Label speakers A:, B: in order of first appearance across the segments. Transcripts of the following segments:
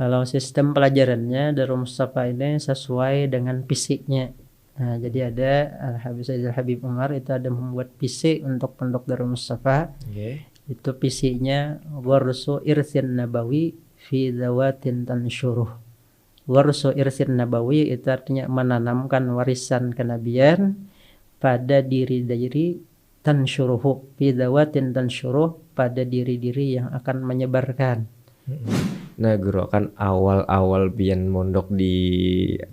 A: Kalau sistem pelajarannya Darul Mustafa ini sesuai dengan fisiknya. Nah, jadi ada Al-Habib Sayyid Al-Habib Umar itu ada membuat fisik untuk pondok Darul Mustafa.
B: Nggih.
A: Itu fisiknya warsu irsin nabawi fi zawatin tansyuruh. Warsu irsin nabawi itu artinya menanamkan warisan kenabian pada diri-diri tansyuruhu fi zawatin tansyuruh, pada diri-diri yang akan menyebarkan.
B: Nah Guru, kan awal-awal pian mondok di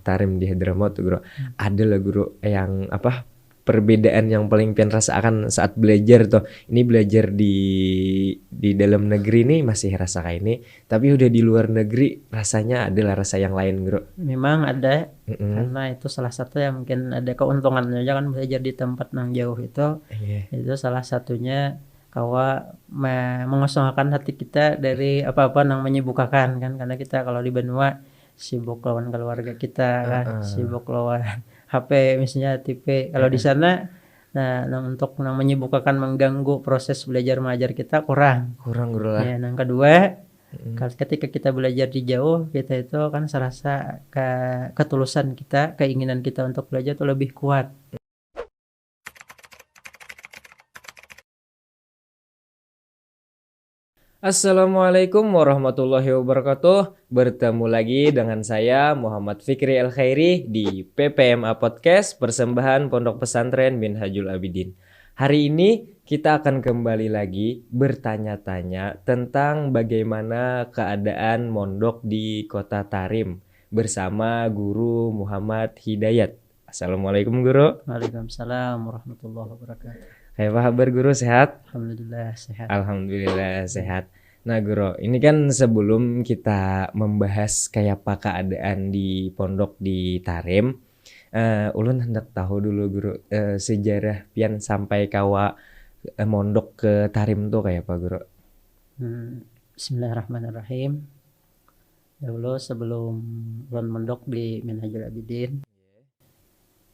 B: Tarim di Hadramaut tuh Guru, ada lah Guru yang apa perbedaan yang paling pian rasakan saat belajar tuh. Ini belajar di dalam negeri nih masih rasa kayak ini, tapi udah di luar negeri rasanya adalah rasa yang lain Guru.
A: Memang ada, karena itu salah satu yang mungkin ada keuntungannya, jangan belajar di tempat yang jauh itu.
B: Iya.
A: Itu salah satunya kawa mengosongkan hati kita dari apa-apa yang menyibukkan kan, karena kita kalau di Benua sibuk lawan keluarga kita kan, sibuk lawan HP misalnya TV. Kalau di sana nah untuk menyibukkan mengganggu proses belajar mengajar kita kurang
B: Guru lah.
A: ya. Yang kedua, ketika kita belajar di jauh, kita itu kan serasa ketulusan kita, keinginan kita untuk belajar itu lebih kuat.
B: Assalamualaikum warahmatullahi wabarakatuh. Bertemu lagi dengan saya Muhammad Fikri El Khairi di PPMA Podcast Persembahan Pondok Pesantren Minhajul Abidin. Hari ini kita akan kembali lagi bertanya-tanya tentang bagaimana keadaan mondok di Kota Tarim bersama Guru Muhammad Hidayat. Assalamualaikum Guru.
A: Waalaikumsalam warahmatullahi wabarakatuh.
B: Kayak apa kabar Guru, sehat?
A: Alhamdulillah sehat.
B: Alhamdulillah sehat. Nah Guru, ini kan sebelum kita membahas kayak apa keadaan di pondok di Tarim, ulun hendak tahu dulu Guru, sejarah pian sampai kawa mondok ke Tarim tuh kayak apa Guru?
A: Bismillahirrahmanirrahim. Dahulu sebelum ulun mondok di Minhajul Abidin,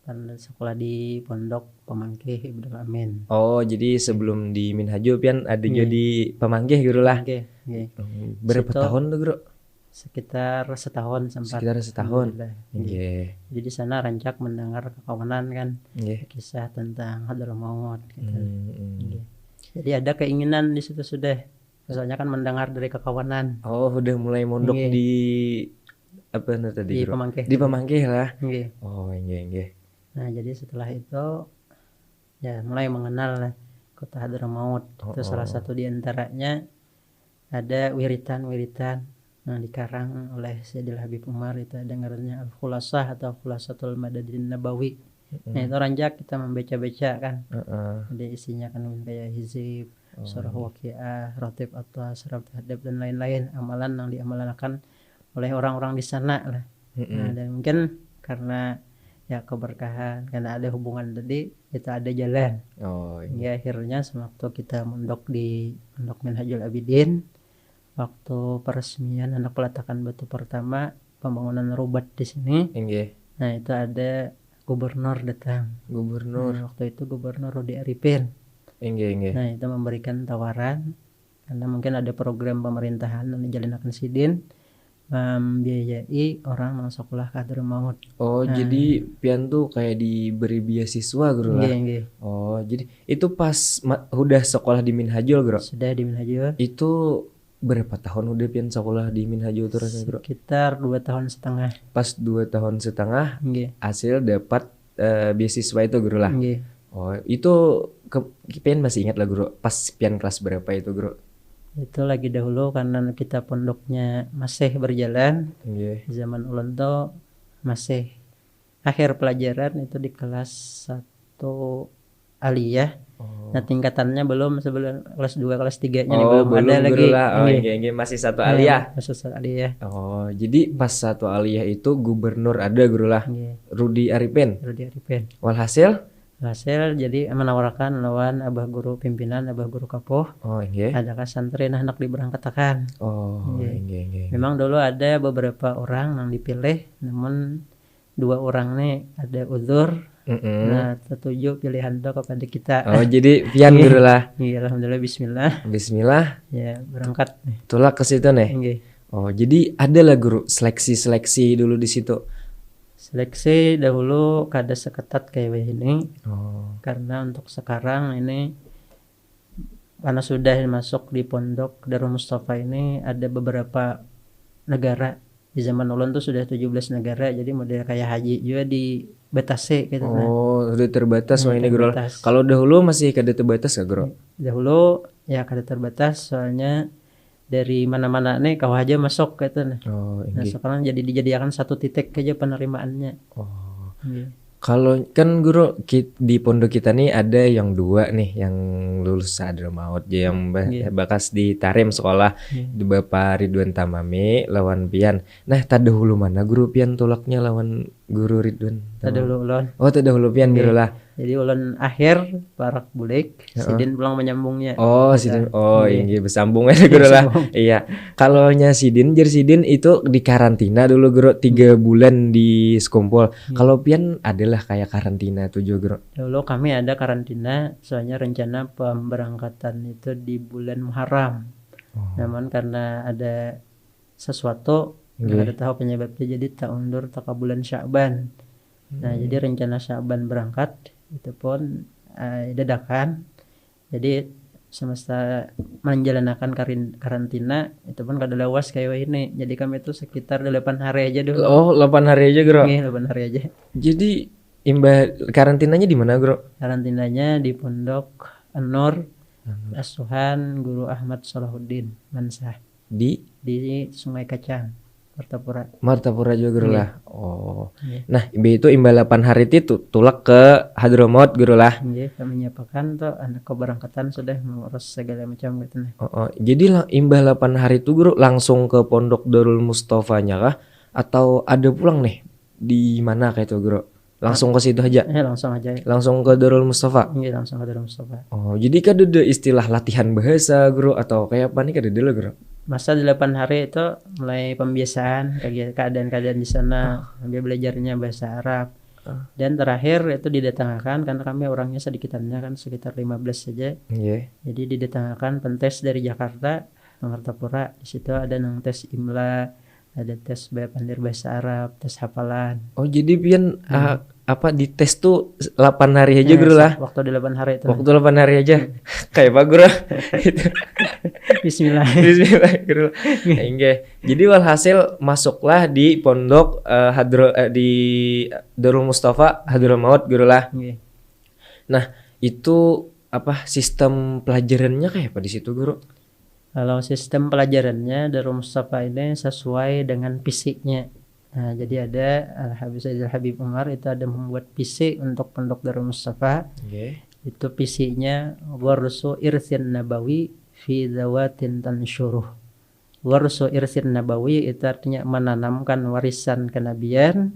A: kan sekolah di Pondok Pemangkih Ibnu Amin.
B: Oh, jadi sebelum di Minhajul pian ada jadi pemanggih Guru lah.
A: Oke.
B: Berapa
A: Situ
B: tahun tuh Guru?
A: sekitar setahun sempat.
B: Sekitar setahun.
A: Alhamdulillah.
B: Nggih.
A: Jadi di sana rancak mendengar kekawanan kan,
B: Nggih.
A: kisah tentang Hadramaut gitu.
B: Hmm.
A: Jadi ada keinginan di situ sudah. Soalnya kan mendengar dari kekawanan.
B: Oh, udah mulai mondok
A: Nggih.
B: di apa tadi
A: Di
B: Guru?
A: Pemangkih.
B: Di Pemangkih lah.
A: Nggih.
B: Oh, nggih.
A: Nah, jadi setelah itu ya mulai mengenal lah kota Hadramaut. Itu salah satu di antaranya ada wiritan-wiritan yang dikarang oleh Sayyidil Habib Umar, itu ada ngarannya Al-Khulasah atau Khulasatul Madadin Nabawi. Nah, itu ranjak kita membaca-baca kan. Jadi isinya kan kayak hizib, surah Waqiah, Ratib Atas, Surah Tahdab dan lain-lain, amalan yang diamalkan oleh orang-orang di sana lah. Nah, dan mungkin karena ya keberkahan, karena ada hubungan tadi, kita ada jalan.
B: Oh,
A: Ya akhirnya sewaktu kita mondok di Pondok Minhajul Abidin, waktu peresmian anak peletakan batu pertama, pembangunan rubat di sini.
B: nggih.
A: Nah, itu ada gubernur datang.
B: Gubernur.
A: Nah, waktu itu Gubernur Rudi Arifin.
B: Nggih.
A: Nah, itu memberikan tawaran karena mungkin ada program pemerintahan yang dijalankan Sidin, membiayai orang yang sekolah ke Hadramaut.
B: Oh, jadi pian tuh kayak diberi beasiswa Guru lah.
A: Nggih.
B: Oh, jadi itu pas udah sekolah di Minhajul Guru.
A: Sudah di Minhajul
B: Itu berapa tahun udah pian sekolah di Minhajul terus Guru?
A: sekitar 2 tahun setengah.
B: Pas 2 tahun setengah
A: Nggih.
B: hasil dapat beasiswa itu Guru lah.
A: Nggih.
B: Oh, itu pian masih ingat lah Guru, pas pian kelas berapa itu Guru?
A: Itu lagi dahulu karena kita pondoknya masih berjalan.
B: Nggih.
A: Zaman ulun tuh masih akhir pelajaran, itu di kelas 1 aliyah. Nah, tingkatannya belum, sebelum kelas 2 kelas 3-nya nih belum ada lagi.
B: Guru lah. Oh, nggih, masih satu aliyah.
A: Masih 1 aliyah.
B: Oh, jadi pas satu aliyah itu gubernur ada Guru lah.
A: Nggih.
B: Rudi Arifin.
A: Rudi Arifin.
B: Walhasil?
A: Hasil jadi menawarkan lawan abah guru pimpinan, abah guru kapoh.
B: Oh, nggih.
A: Adakah santri hendak diberangkatkan.
B: Oh, nggih.
A: Memang dulu ada beberapa orang yang dipilih, namun 2 orang nih ada uzur. Nah, tertuju pilihan itu kepada kita.
B: Oh, jadi pian Guru lah.
A: Iya, alhamdulillah, bismillah.
B: Bismillah.
A: Ya, berangkat nih.
B: Tulak ke situ nih.
A: Nggih.
B: Oh, jadi ada lah guru seleksi dulu di situ.
A: Seleksi dahulu kada seketat kayak ini,
B: Oh.
A: karena untuk sekarang ini karena sudah masuk di pondok Darul Mustafa ini ada beberapa negara. Di zaman ulun tuh sudah 17 negara, jadi model kayak haji juga di batase gitu.
B: Oh, udah terbatas ini guru.
A: Terbatas.
B: Kalau dahulu masih kada terbatas gak guru?
A: Dahulu ya kada terbatas, soalnya dari mana-mana nih kau aja masuk gitu.
B: Oh,
A: Nah sekarang jadi dijadikan satu titik aja penerimaannya.
B: Oh.
A: Iya.
B: Kalau kan guru di pondok kita nih ada yang 2 nih yang lulus Hadramaut yang bakas di Tarim sekolah di Bapak Ridwan Tamami lawan Pian. Nah, tadahulu mana guru Pian tolaknya lawan guru Ridwan?
A: Tadahulu ulun.
B: Oh, tadahulu Pian guru lah.
A: Jadi ulun akhir parak bulik, Sidin pulang menyambungnya.
B: Oh, Sidin. Oh, ini bersambung ya guru lah. Iya. Kalau nya Sidin itu di karantina dulu guru 3 bulan di Sekumpul. Kalau Pian adalah kayak karantina 7 guru.
A: Dulu kami ada karantina, soalnya rencana pemberangkatan itu di bulan Muharram. Namun karena ada sesuatu nggak ada tahu penyebabnya, jadi tak undur tak ke bulan Sya'ban. Nah, jadi rencana Sya'ban berangkat itu pun dadakan. Jadi semesta menjalankan karantina itu pun kada lawas kayak ini. Jadi kami itu sekitar 8 hari aja dulu.
B: Oh, 8 hari aja, Bro.
A: Iya, 8 hari aja.
B: Jadi karantinanya di mana, Bro?
A: Karantinanya di Pondok An-Nur Asuhan Guru Ahmad Salahuddin Mansah di Sungai Kacang.
B: Martapura juga guru lah. Oh. Nah, itu imbal 8 hari itu tulak ke Hadramaut guru lah.
A: Iya, kami menyiapkan tuh anak keberangkatan sudah mengurus segala macam gitu.
B: Jadi imbal 8 hari itu guru langsung ke Pondok Darul Mustafanya kah? Atau ada pulang nih? Di mana kayak itu guru? Langsung ke situ aja?
A: Langsung aja.
B: Langsung ke Darul Mustafa?
A: Iya, langsung ke Darul Mustafa.
B: Oh, jadi kan ada istilah latihan bahasa guru atau kayak apa nih kada dulu guru?
A: Masa 8 hari itu mulai pembiasaan keadaan-keadaan di sana, sambil belajarnya bahasa Arab. Dan terakhir itu didatangkan karena kami orangnya sedikitannya kan sekitar 15 saja. Jadi didatangkan pentes dari Jakarta, Martapura. Di situ ada nang tes imla, ada tes pandir bahasa Arab, tes hafalan.
B: Oh, jadi Pian di tes tuh 8 hari aja guru lah.
A: Waktu 8 hari itu.
B: Waktu 8 hari aja. Kayak apa guru? Itu.
A: Bismillah
B: guru. Jadi walhasil masuklah di pondok di Darul Mustafa Hadramaut guru lah. Nah, itu sistem pelajarannya kayak apa di situ guru?
A: Kalau sistem pelajarannya Darul Mustafa ini sesuai dengan fisiknya. Nah, jadi ada Al-Habib Umar itu ada membuat fisik untuk pondok Darul Mustafa. Itu fisiknya warsu irsin nabawi fi zawatin tansyuruh. Warsu irsin nabawi itu artinya menanamkan warisan kenabian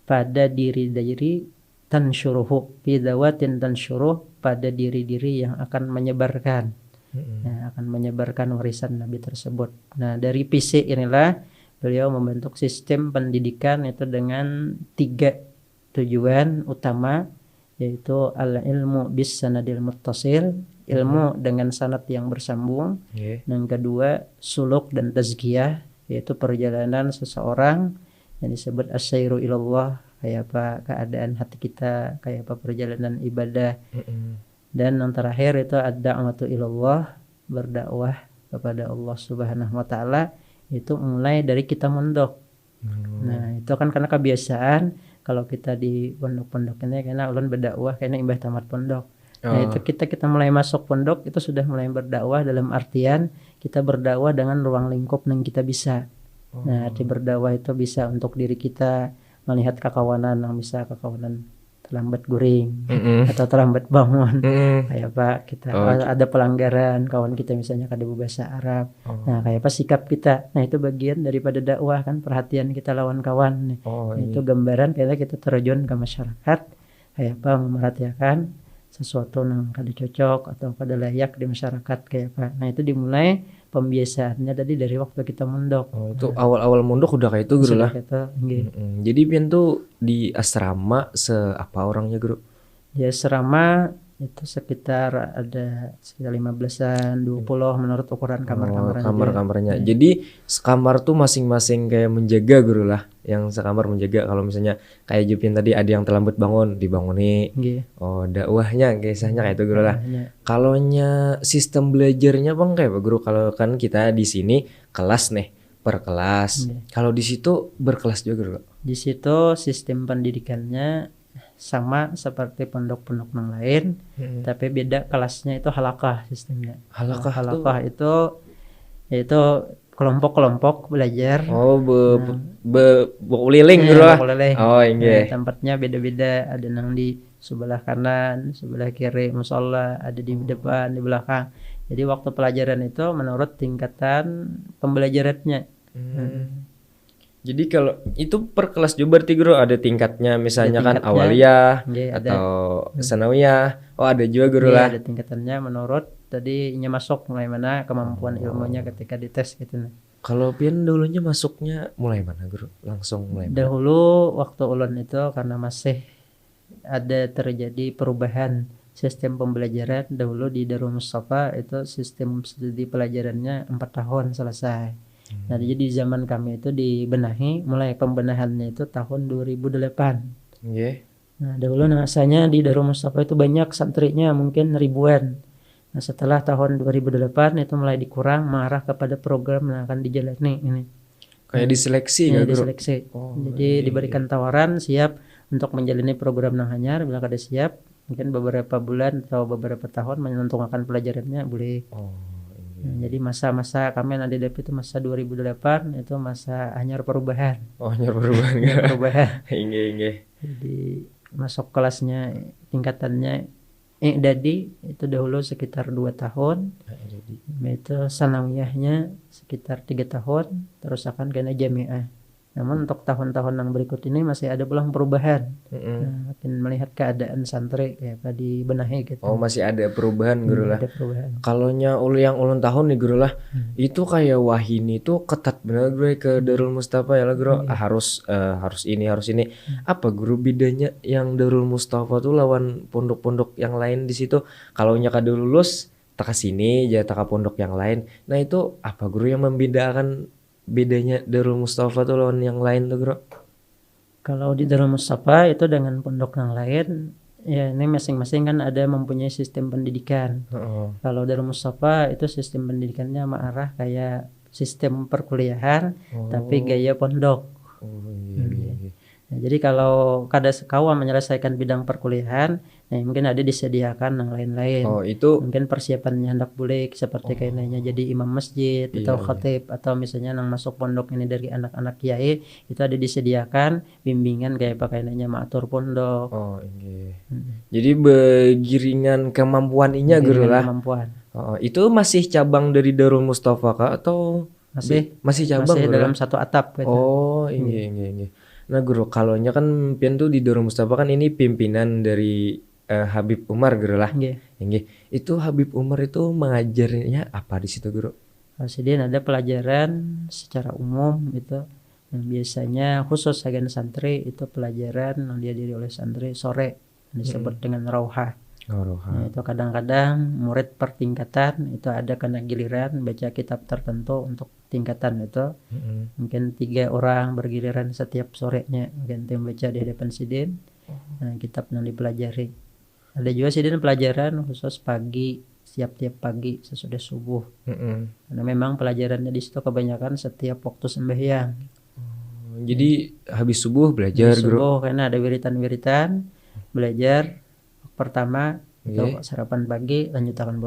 A: pada diri-diri tansyuruhu fi zawatin tansyuruh, pada diri-diri yang akan menyebarkan. Nah, akan menyebarkan warisan Nabi tersebut. Nah, dari fisik inilah beliau membentuk sistem pendidikan itu dengan 3 tujuan utama, yaitu al-ilmu bis sanadil muttasil, ilmu dengan sanad yang bersambung. Dan kedua, suluk dan tazkiyah, yaitu perjalanan seseorang yang disebut asyairu ilallah, kayak apa keadaan hati kita, kayak apa perjalanan ibadah. Dan yang terakhir itu ad-da'watu ilallah, berdakwah kepada Allah Subhanahu wa taala, itu mulai dari kita mondok. Nah, itu kan karena kebiasaan kalau kita di pondok-pondok ini karena ulun berdakwah karena imbah tamat pondok. Nah, itu kita mulai masuk pondok itu sudah mulai berdakwah dalam artian kita berdakwah dengan ruang lingkup yang kita bisa. Nah, arti berdakwah itu bisa untuk diri kita, melihat kekawanan yang bisa kekawanan terlambat guring atau terlambat bangun, kayak apa kita ada pelanggaran kawan kita misalnya kada bahasa Arab. Nah, kayak apa sikap kita. Nah, itu bagian daripada dakwah kan, perhatian kita lawan kawan nih. Itu gambaran kita terjun ke masyarakat, kayak apa memerhatikan sesuatu yang kada cocok atau kada layak di masyarakat kayak apa. Nah, itu dimulai pembiasaannya tadi dari waktu kita mondok.
B: Itu awal-awal mondok udah kayak itu guru lah. Jadi Pian tuh di asrama seapa orangnya guru?
A: Di asrama Itu sekitar ada sekitar 15-an 20 menurut ukuran kamar-kamarnya juga.
B: Kamar-kamarnya. Jadi sekamar tuh masing-masing kayak menjaga guru lah. Yang sekamar menjaga, kalau misalnya kayak Jupin tadi ada yang terlambat bangun, dibanguni.
A: Nggih.
B: Oh, dakwahnya kisahnya kayak itu guru lah.
A: Dakwahnya.
B: Kalaunya sistem belajarnya bang kayak apa guru? Kalau kan kita di sini kelas nih, per kelas. Kalau di situ berkelas juga guru.
A: Di situ sistem pendidikannya sama seperti pondok-pondok yang lain, tapi beda kelasnya itu halakah sistemnya. Halakah itu yaitu kelompok-kelompok belajar.
B: Oh, keliling gitu lah. Oh, iya.
A: Tempatnya beda-beda, ada yang di sebelah kanan, sebelah kiri musola, ada di depan, di belakang. Jadi waktu pelajaran itu menurut tingkatan pembelajarannya.
B: Jadi kalau itu per kelas juga berarti guru ada tingkatnya, misalnya kan awaliyah atau sanawiyah. Oh, ada juga guru lah.
A: Ada tingkatannya menurut tadi masuk mulai mana kemampuan ilmunya ketika dites gitu.
B: Kalau pian dulunya masuknya mulai mana guru? Langsung mulai mana?
A: Dahulu waktu ulun itu karena masih ada terjadi perubahan sistem pembelajaran. Dahulu di Darul Mustafa itu sistem studi pelajarannya 4 tahun selesai. Nah, jadi di zaman kami itu dibenahi, mulai pembenahannya itu tahun 2008. Nah, dahulu rasanya di Darul Mustafa itu banyak santrinya, mungkin ribuan. Nah, setelah tahun 2008 itu mulai dikurang, mengarah kepada program yang akan dijalani ini.
B: Kayak diseleksi
A: ya, diseleksi. Jadi diberikan tawaran siap untuk menjalani program yang hanyar, bila kada siap, mungkin beberapa bulan atau beberapa tahun menentukan pelajarannya boleh. Nah, jadi masa-masa kami nanti itu masa 2008 itu masa hanyar perubahan.
B: Hanyar perubahan.
A: Perubahan.
B: Inge.
A: Jadi masuk kelasnya tingkatannya I'dadi itu dahulu sekitar 2 tahun. Itu sanawiyahnya sekitar 3 tahun, terus akan kena jamiah. Namun untuk tahun-tahun yang berikut ini masih ada pulang perubahan. Nah, makin melihat keadaan santri kayak apa dibenahi gitu.
B: Oh, masih ada perubahan guru lah.
A: Ada perubahan.
B: Kalaunya yang ulun tahun nih guru lah, itu kayak wahini itu ketat bener guru ke Darul Mustafa ya lah guru. Harus ini. Apa guru bedanya yang Darul Mustafa tuh lawan pondok-pondok yang lain di situ? Kalaunya kada lulus tak sini jadi tak pondok yang lain. Nah, itu apa guru yang membedakan bedanya Darul Mustafa tuh lawan yang lain tuh bro?
A: Kalau di Darul Mustafa itu dengan pondok yang lain, ya ini masing-masing kan ada mempunyai sistem pendidikan. Kalau Darul Mustafa itu sistem pendidikannya mengarah kayak sistem perkuliahan, tapi gaya pondok. Nah, jadi kalau kada sekawan menyelesaikan bidang perkuliahan, nah mungkin ada disediakan yang lain-lain.
B: Itu
A: mungkin persiapannya hendak boleh seperti kayaknya jadi imam masjid atau khatib, atau misalnya yang masuk pondok ini dari anak-anak kiai itu ada disediakan bimbingan kayak pakaiannya maatur pondok.
B: Jadi begiringan kemampuan inya guru lah.
A: Kemampuan.
B: Itu masih cabang dari Darul Mustafa kah atau masih cabang
A: masih
B: guru
A: dalam
B: lah?
A: satu atap gitu.
B: Ini. Nah guru, kalaunya kan pian tuh di Darul Mustafa kan ini pimpinan dari Habib Umar guru lah. Itu Habib Umar itu mengajarnya apa di situ guru?
A: Kemudian ada pelajaran secara umum gitu yang biasanya khusus agen santri itu pelajaran yang dihadiri oleh santri sore disebut dengan rauhah. Nah, itu kadang-kadang murid per tingkatan itu ada kena giliran baca kitab tertentu untuk tingkatan itu. Mungkin 3 orang bergiliran setiap sorenya ganti membaca di hadapan sidin. Nah, kitab yang dipelajari. Ada juga sidin pelajaran khusus pagi, tiap pagi sesudah subuh. Karena memang pelajarannya di situ kebanyakan setiap waktu sembahyang.
B: Jadi habis subuh belajar guru.
A: Subuh karena ada wiritan belajar. Pertama itu sarapan pagi, lanjutkan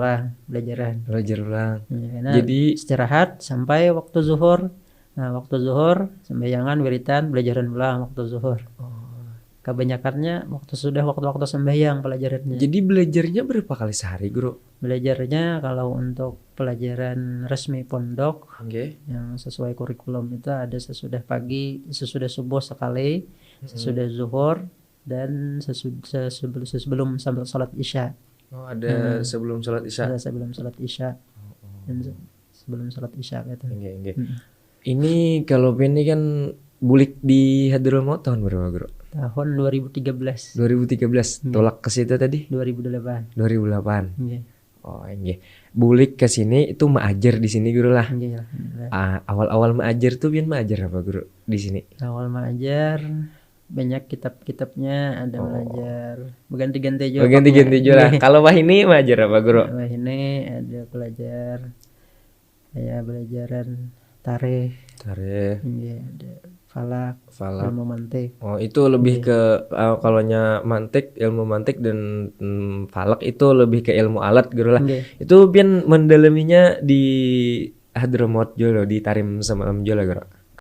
A: belajar ulang. Jadi istirahat sampai waktu zuhur. Nah, waktu zuhur sembahyangan wiritan belajaran ulang waktu zuhur. Kebanyakannya waktu sembahyang pelajarannya.
B: Jadi belajarnya berapa kali sehari guru?
A: Belajarnya kalau untuk pelajaran resmi pondok yang sesuai kurikulum itu ada sesudah pagi, sesudah subuh sekali, sesudah zuhur, dan sebelum salat isya.
B: Ada sebelum salat isya.
A: Ada sebelum salat isya. Dan sebelum salat isya gitu.
B: Ini kalau ini kan bulik di Hadramaut tahun berapa guru?
A: tahun 2013.
B: 2013 tolak ke situ tadi
A: 2008.
B: 2008.
A: Nggih.
B: Oh nggih. Bulik ke sini itu maajer di sini guru lah.
A: Nggih, alhamdulillah.
B: Awal-awal maajer tuh pian maajer apa guru di sini?
A: Awal mengajar banyak kitab-kitabnya, ada belajar berganti-ganti juga.
B: Ganti-ganti juga lah. Kalau wah ini maajer apa guru?
A: Wah, ini ada belajar kayak belajaran tarikh, nggih, ada falak, ilmu mantik.
B: Oh itu lebih ke ilmu mantik dan falak itu lebih ke ilmu alat guru lah.
A: Nggih.
B: Itu pian mendalaminya di Hadramaut Jolo di Tarim semalam Jolo guru.